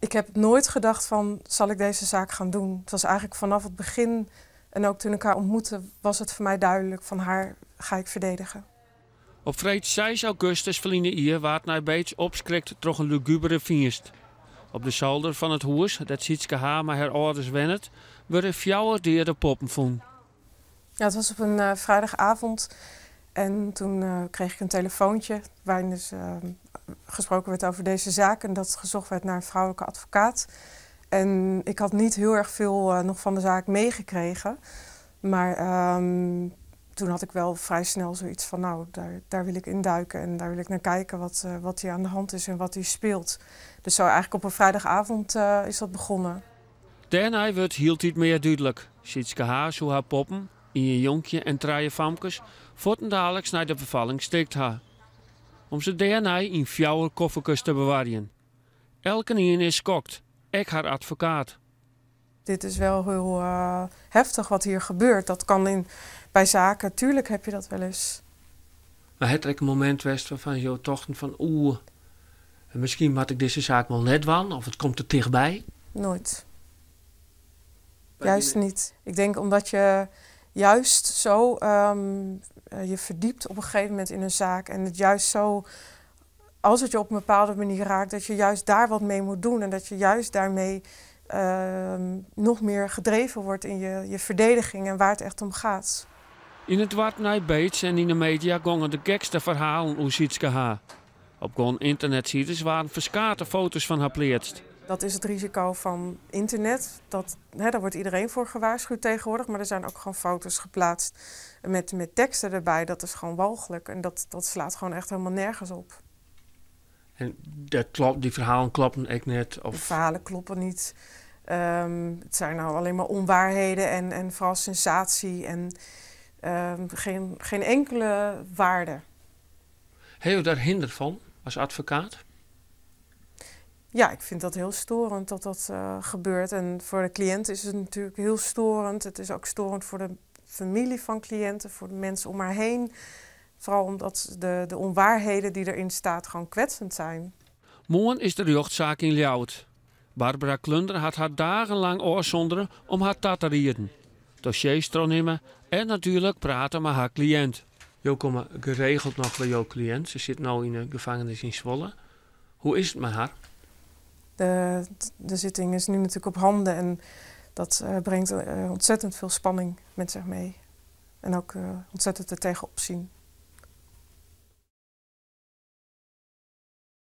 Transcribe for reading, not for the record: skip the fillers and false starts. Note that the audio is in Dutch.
Ik heb nooit gedacht van, zal ik deze zaak gaan doen? Het was eigenlijk vanaf het begin, en ook toen ik haar ontmoette, was het voor mij duidelijk, van haar ga ik verdedigen. Op vrijdag 6 augustus verliezen hier waard naar Beets opschrikt door een lugubere vierst. Op de zolder van het huis, dat Sietske Haar met haar ouders wennet, werden 4 derde poppen gevonden. Ja, het was op een vrijdagavond en toen kreeg ik een telefoontje waarin dus gesproken werd over deze zaak en dat gezocht werd naar een vrouwelijke advocaat. En ik had niet heel erg veel nog van de zaak meegekregen, maar toen had ik wel vrij snel zoiets van, nou, daar wil ik induiken en daar wil ik naar kijken wat hier aan de hand is en wat hier speelt. Dus zo eigenlijk op een vrijdagavond is dat begonnen. Daarna wordt hield iets meer duidelijk. Sietske Haar zou haar poppen, in je jonkje en 3 famkes, dadelijk naar de bevalling steekt haar. Om ze daarna in 4 koffertjes te bewaren. Elke een is skokt, ook haar advocaat. Dit is wel heel heftig wat hier gebeurt. Dat kan bij zaken, tuurlijk heb je dat wel eens. Maar het een moment was waarvan je tochten van misschien had ik deze zaak wel net wan, of het komt er dichtbij. Nooit. Juist niet. Ik denk omdat je juist zo je verdiept op een gegeven moment in een zaak en het juist zo, als het je op een bepaalde manier raakt, dat je juist daar wat mee moet doen en dat je juist daarmee nog meer gedreven wordt in je verdediging en waar het echt om gaat. In het Wart naar Beets en in de media gongen de gekste verhalen over Sietske Haar. Op internetsites waren verschillende foto's van haar plaatst. Dat is het risico van internet. Daar wordt iedereen voor gewaarschuwd tegenwoordig. Maar er zijn ook gewoon foto's geplaatst met teksten erbij. Dat is gewoon walgelijk. En dat slaat gewoon echt helemaal nergens op. En die verhalen kloppen echt net? Of? De verhalen kloppen niet. Het zijn nou alleen maar onwaarheden en vooral sensatie. En geen enkele waarde. Heb je daar hinder van als advocaat? Ja, ik vind dat heel storend dat dat gebeurt. En voor de cliënt is het natuurlijk heel storend. Het is ook storend voor de familie van cliënten, voor de mensen om haar heen. Vooral omdat de onwaarheden die erin staan gewoon kwetsend zijn. Morgen is de rechtszaak in Ljouwert. Barbara Klunder had haar dagenlang oorzonderen om haar te rieden. Dossiers nemen en natuurlijk praten met haar cliënt. Jo komt geregeld nog bij jouw cliënt. Ze zit nu in de gevangenis in Zwolle. Hoe is het met haar? De zitting is nu natuurlijk op handen en dat brengt ontzettend veel spanning met zich mee. En ook ontzettend er tegenop zien.